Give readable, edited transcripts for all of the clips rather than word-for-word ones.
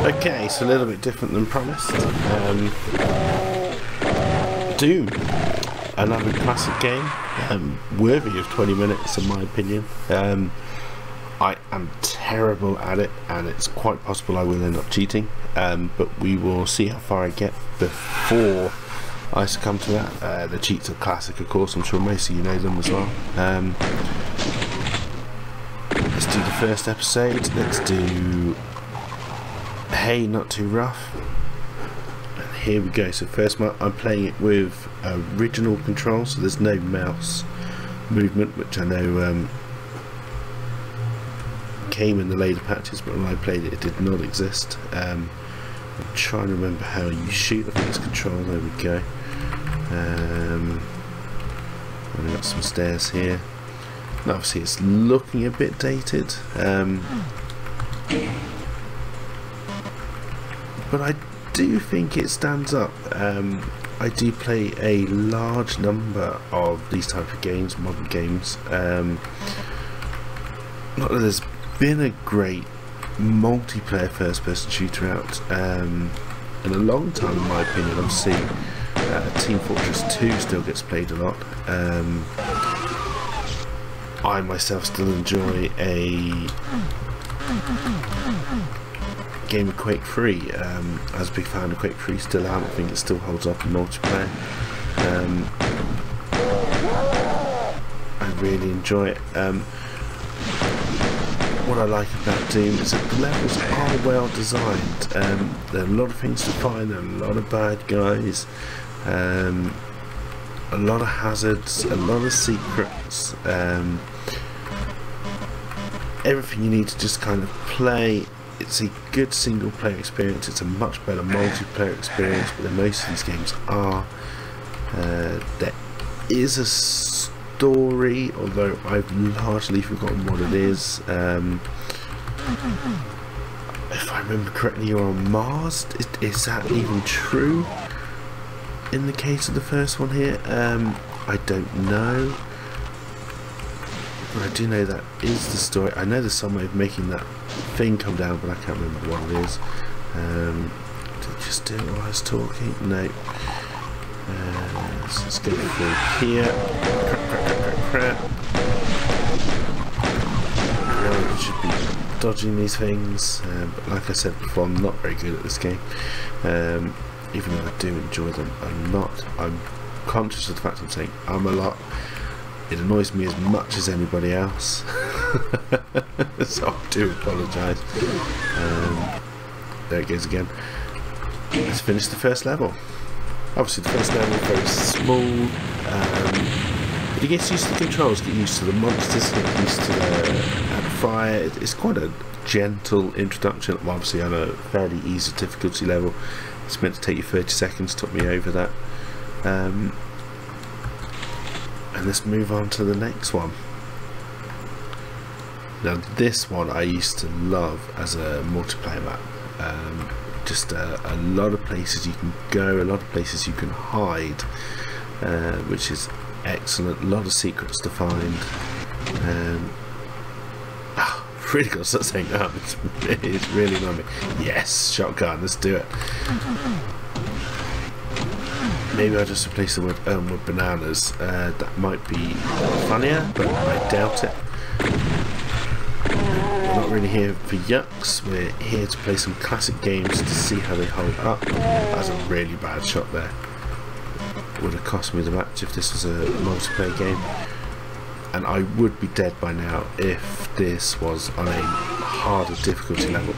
Okay, so a little bit different than promised. Doom, another classic game, worthy of 20 minutes in my opinion. I am terrible at it, and it's quite possible I will end up cheating, but we will see how far I get before I succumb to that. The cheats are classic, of course. I'm sure most of you know them as well. Let's do the first episode. Let's do Hey, Not Too Rough. And here we go. So first I'm playing it with original controls, so there's no mouse movement, which I know came in the later patches, but when I played it, it did not exist. I'm trying to remember how you shoot. I think it's control. There we go. I've got some stairs here. Now, obviously it's looking a bit dated, but I do think it stands up. I do play a large number of these type of games, modern games. Not that there's been a great multiplayer first-person shooter out in a long time, in my opinion. Obviously, Team Fortress 2 still gets played a lot. I myself still enjoy a game of Quake 3. I was a big fan of Quake 3 still out. I think it still holds up in multiplayer. I really enjoy it. What I like about Doom is that the levels are well designed. There are a lot of things to find, there are a lot of bad guys, a lot of hazards, a lot of secrets, everything you need to just kind of play. It's a good single player experience, it's a much better multiplayer experience, but most of these games are. There is a story, although I've largely forgotten what it is. If I remember correctly, you're on Mars. Is that even true in the case of the first one here? I don't know, but I do know that is the story. I know there's some way of making that thing come down, but I can't remember what it is. Did I just do it while I was talking? No. So let's go through here. Crap. Really should be dodging these things, but like I said before, I'm not very good at this game. Even though I do enjoy them a lot, I'm conscious of the fact I'm saying I'm a lot. It annoys me as much as anybody else, so I do apologise. There it goes again. Let's finish the first level. Obviously the first level is very small, but you get used to the controls, get used to the monsters, get used to the fire. It's quite a gentle introduction. I'm obviously on a fairly easy difficulty level. It's meant to take you 30 seconds, took me over that. And let's move on to the next one. Now this one I used to love as a multiplayer map. Just a lot of places you can go, a lot of places you can hide, which is excellent. A lot of secrets to find. Really got to start saying that. It's really annoying me. Yes, shotgun, let's do it. Maybe I'll just replace the word with bananas. That might be funnier, but I doubt it. We're not really here for yucks, we're here to play some classic games to see how they hold up. That's a really bad shot there. Would have cost me the match if this was a multiplayer game. And I would be dead by now if this was on a harder difficulty level.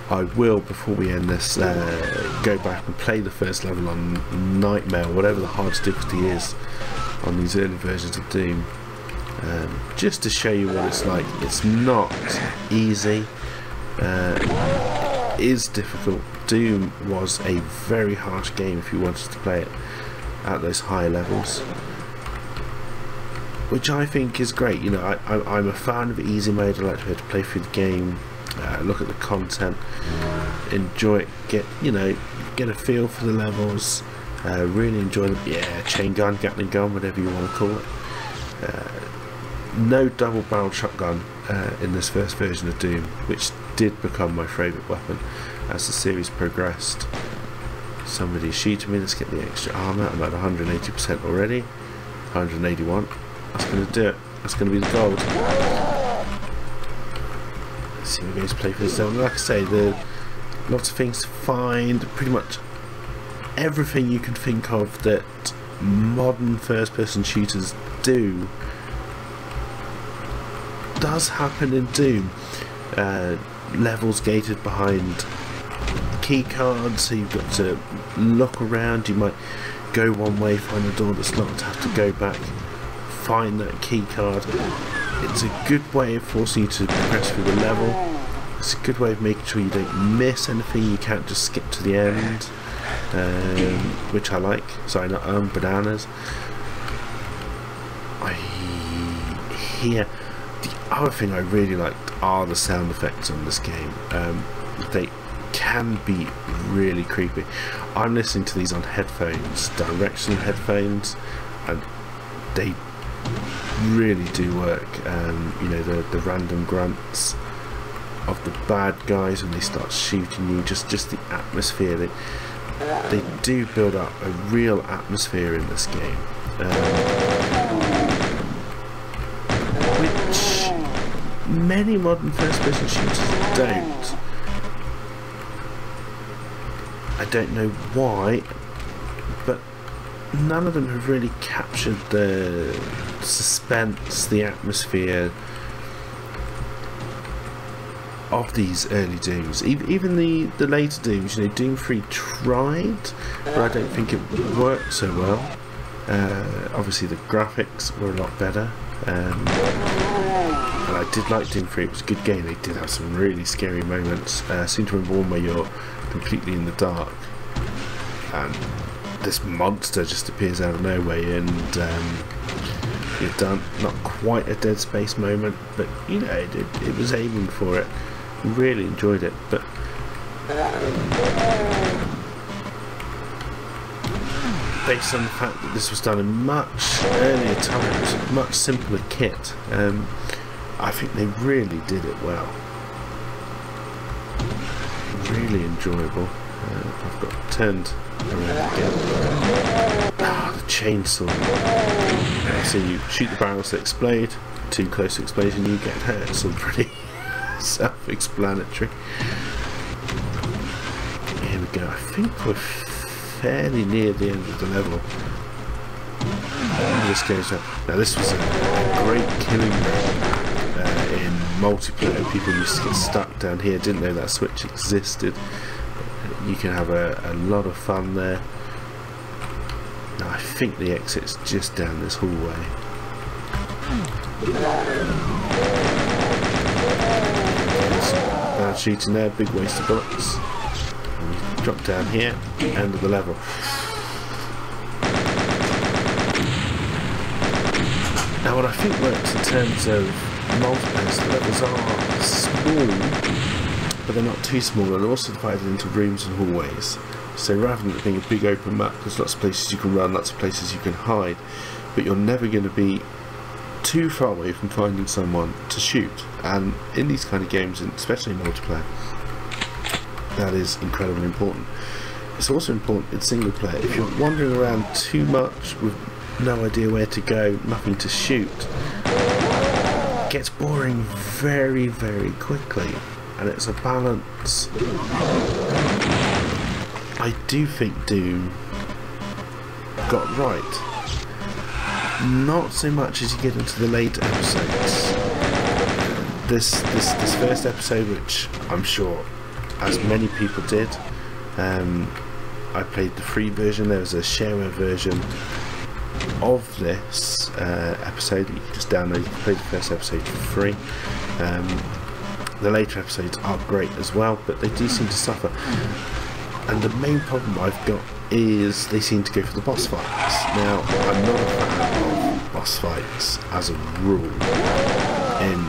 I will, before we end this, go back and play the first level on Nightmare, whatever the hardest difficulty is on these early versions of Doom, just to show you what it's like. It's not easy, it is difficult. Doom was a very harsh game if you wanted to play it at those higher levels, which I think is great. You know, I'm a fan of easy mode. I like to be able to play through the game, look at the content, enjoy it, get a feel for the levels, really enjoy them. Yeah, chain gun, Gatling gun, whatever you want to call it. No double barrel shotgun in this first version of Doom, which did become my favourite weapon as the series progressed. Somebody's shooting me. Let's get the extra armour. I'm at 180% already. 181. That's going to do it. That's going to be the gold. Let's see what games play for this zone. Like I say, there are lots of things to find. Pretty much everything you can think of that modern first-person shooters do does happen in Doom. Levels gated behind key cards, so you've got to look around. You might go one way, find a door that's locked, have to go back, find that key card. It's a good way of forcing you to progress through the level. It's a good way of making sure you don't miss anything. You can't just skip to the end, which I like. Sorry, not bananas. I hear. The other thing I really liked are the sound effects on this game. They can be really creepy. I'm listening to these on headphones, directional headphones, and they really do work. You know, the random grunts of the bad guys when they start shooting you, just the atmosphere. They do build up a real atmosphere in this game, which many modern first-person shooters don't. I don't know why, but none of them have really captured the suspense, the atmosphere of these early Dooms. Even the later Dooms, you know, Doom 3 tried, but I don't think it worked so well. Obviously the graphics were a lot better, and I did like Doom 3. It was a good game. They did have some really scary moments. I seem to remember one where you're completely in the dark and this monster just appears out of nowhere, and you're done. Not quite a Dead Space moment, but you know, it was aiming for it. Really enjoyed it, but based on the fact that this was done in much earlier times, much simpler kit, I think they really did it well. Really enjoyable. I've got turned around again. Ah, the chainsaw. So you shoot the barrels that explode. Too close to explosion, you get hurt. It's all pretty self-explanatory. Here we go. I think we're fairly near the end of the level. This goes up. Now this was a great killing mode in multiplayer. People used to get stuck down here, didn't know that switch existed. You can have a lot of fun there. Now I think the exit's just down this hallway. Bad shooting there, big waste of bullets. And you drop down here, end of the level. Now what I think works in terms of multiplayer, the levels are small, but they're not too small. They're also divided into rooms and hallways. So rather than it being a big open map, there's lots of places you can run, lots of places you can hide, but you're never going to be too far away from finding someone to shoot. And in these kind of games, and especially in multiplayer, that is incredibly important. It's also important in single player. If you're wandering around too much with no idea where to go, nothing to shoot, it gets boring very, very quickly. And it's a balance I do think Doom got right. Not so much as you get into the later episodes. This first episode, which I'm sure as many people did, I played the free version. There was a shareware version of this episode that you can just download. You can play the first episode for free. The later episodes are great as well, but they do seem to suffer. And the main problem I've got is they seem to go for the boss fights. Now, I'm not a fan of boss fights as a rule. In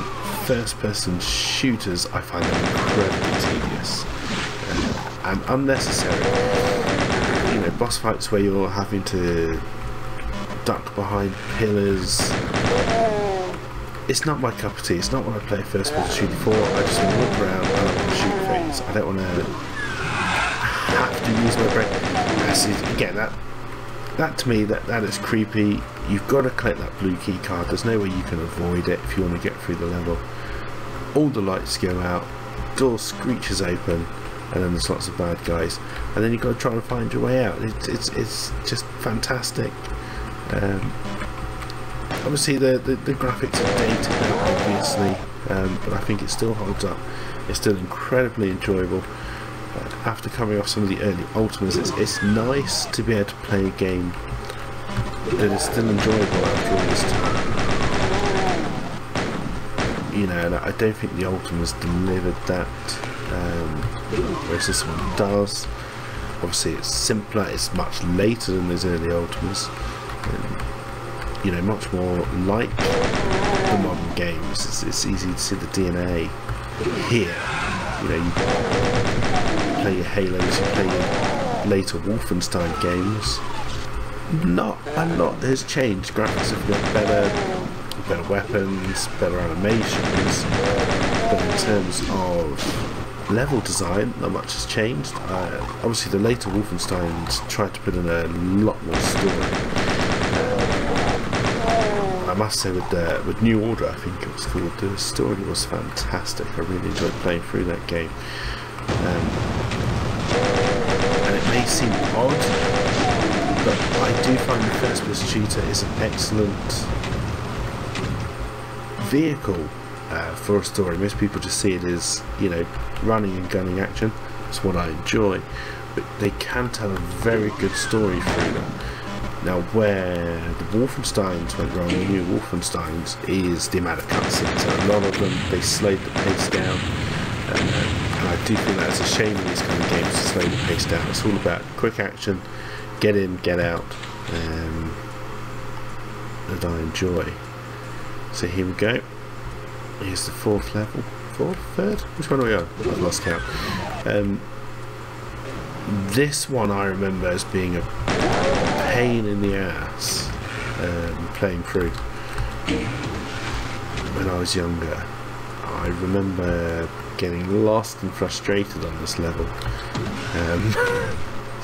first-person shooters, I find them incredibly tedious and unnecessary. You know, boss fights where you're having to duck behind pillars, it's not my cup of tea. It's not what I play first person shooter for. I just want to look around and I want to shoot things. I don't want to have to use my brain. Again, that to me, that is creepy. You've got to collect that blue key card. There's no way you can avoid it if you want to get through the level. All the lights go out, door screeches open, and then there's lots of bad guys, and then you've got to try and find your way out. It's just fantastic. Obviously the graphics are dated now, obviously, but I think it still holds up. It's still incredibly enjoyable. After coming off some of the early Ultimas, it's nice to be able to play a game that is still enjoyable after all this time. You know, and I don't think the Ultimas delivered that, whereas this one does. Obviously it's simpler, it's much later than those early Ultimas. You know, much more like the modern games. It's easy to see the DNA here. You know, you play your Halos, you play your later Wolfenstein games. Not a lot has changed. Graphics have got better weapons, better animations, but in terms of level design, not much has changed. Obviously, the later Wolfensteins tried to put in a lot more story. I must say, with New Order, I think it was called, the story was fantastic. I really enjoyed playing through that game. And it may seem odd, but I do find the first-person shooter is an excellent vehicle for a story. Most people just see it as, you know, running and gunning action. That's what I enjoy, but they can tell a very good story through that. Now, where the Wolfensteins went wrong, the new Wolfensteins, is the amount of cutscenes. So a lot of them, they slowed the pace down, and I do think that's a shame in these kind of games to slow the pace down. It's all about quick action, get in, get out, that I enjoy. So here we go. Here's the fourth level. Fourth? Third? Which one are we on? I've lost count. This one I remember as being a pain in the ass playing through when I was younger. I remember getting lost and frustrated on this level.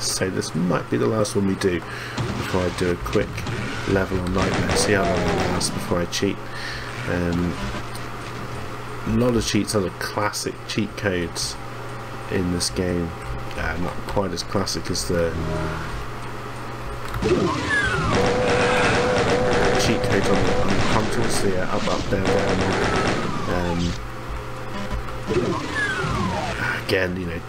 So this might be the last one we do before I do a quick level on Nightmare, see how long it lasts before I cheat. A lot of cheats are the classic cheat codes in this game. Not quite as classic as the cheat codes on the controls, the up, up, down, down. Again, you know,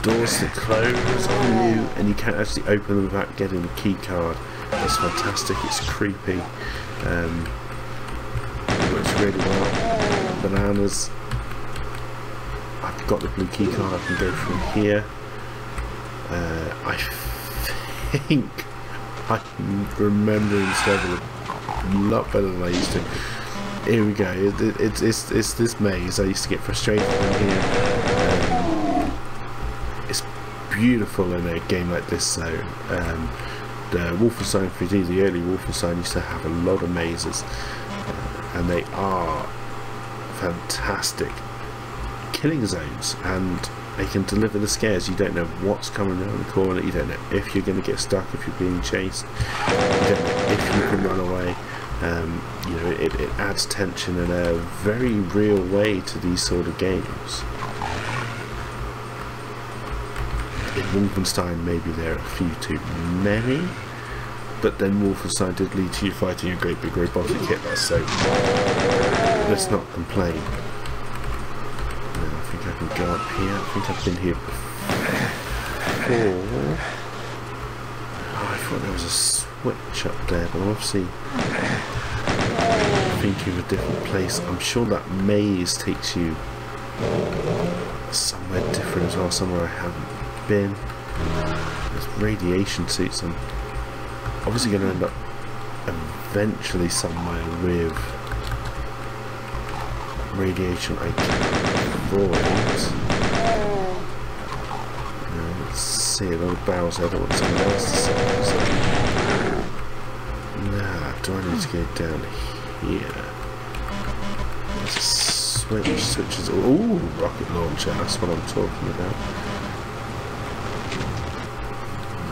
doors that close on you and you can't actually open them without getting the key card. It's fantastic, it's creepy, it works really well. Bananas. I've got the blue key card, I can go from here. I think I'm remembering this level a lot better than I used to. Here we go. It's this maze. I used to get frustrated in here. It's beautiful in a game like this. So the Wolfenstein 3D, the early Wolfenstein, used to have a lot of mazes, and they are fantastic killing zones, and they can deliver the scares. You don't know what's coming around the corner, you don't know if you're going to get stuck, if you're being chased, you don't know if you can run away. You know, it adds tension in a very real way to these sort of games. In Wolfenstein, maybe there are a few too many, but then Wolfenstein did lead to you fighting a great big robotic Hitler, so let's not complain. I think I can go up here. I think I've been here before. Oh, I thought there was a switch up there, but I'm obviously thinking of a different place. I'm sure that maze takes you somewhere different as well, somewhere I haven't been. There's radiation suits. I'm obviously going to end up eventually somewhere with radiation I can avoid. Let's see, a lot of barrels there. I don't want someone else to see. So. Nah, do I need to go down here? Switch switches. Ooh, rocket launcher. That's what I'm talking about.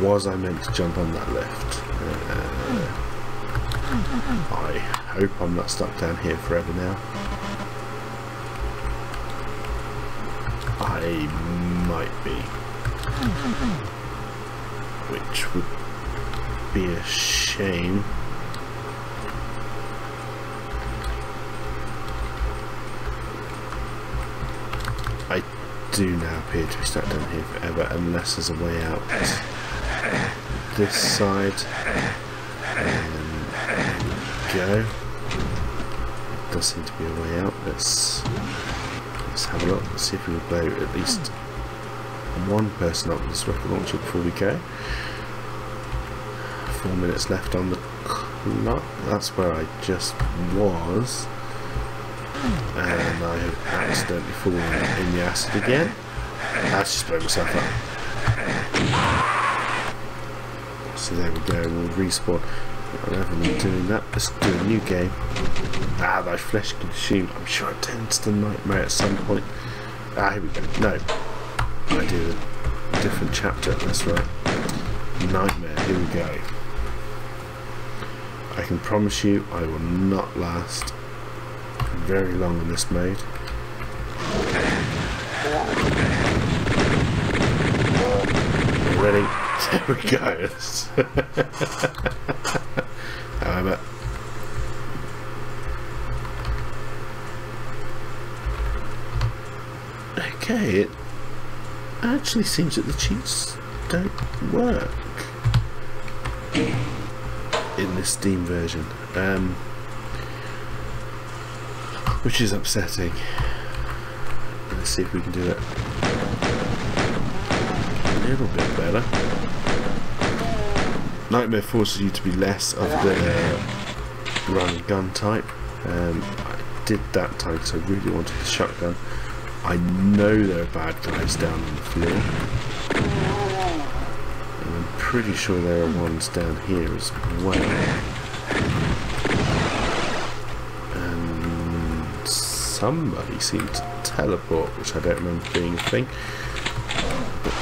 Was I meant to jump on that lift? I hope I'm not stuck down here forever now. I might be, which would be a shame. I do now appear to be stuck down here forever unless there's a way out this side. There we go. There does seem to be a way out. Let's have a look. Let's see if we can blow at least one person up with this rocket launcher before we go. 4 minutes left on the clock. That's where I just was, and I have accidentally fallen in the acid again. I just blew myself up. So there we go, we'll respawn. Rather than doing that, let's do a new game. Ah, thy flesh consumed. I'm sure it tends to nightmare at some point. Ah, here we go. No, I do a different chapter. That's right. Nightmare. Here we go. I can promise you, I will not last very long in this mode. Ready? There we go. However, okay, it actually seems that the cheats don't work in this Steam version, which is upsetting. Let's see if we can do it a little bit better. Nightmare forces you to be less of the run and gun type. I did that time because I really wanted the shotgun. I know there are bad guys down on the floor, and I'm pretty sure there are ones down here as well. And somebody seemed to teleport, which I don't remember being a thing. But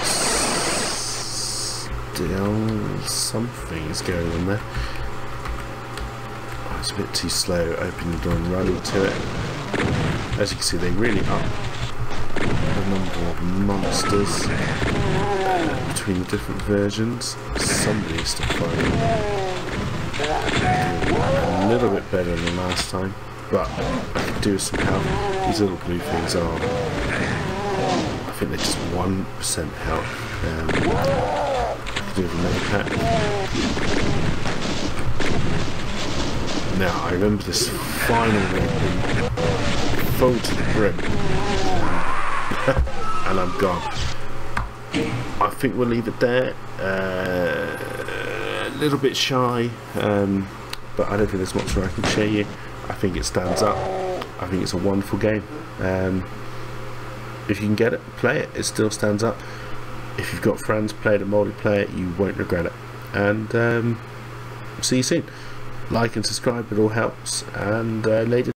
still, something is going on there. Oh, it's a bit too slow opening the door and running to it. As you can see, they really up the number of monsters between the different versions. Somebody is still fighting. A little bit better than last time, but I could do with some help. These little blue things are, I think they're just 1% health. Do another pack. Now I remember this final weapon full to the brim, and I'm gone. I think we'll leave it there. A little bit shy, but I don't think there's much more I can show you. I think it stands up. I think it's a wonderful game. If you can get it, play it. It still stands up. If you've got friends, play the multiplayer, you won't regret it. And see you soon. Like and subscribe, it all helps. And later.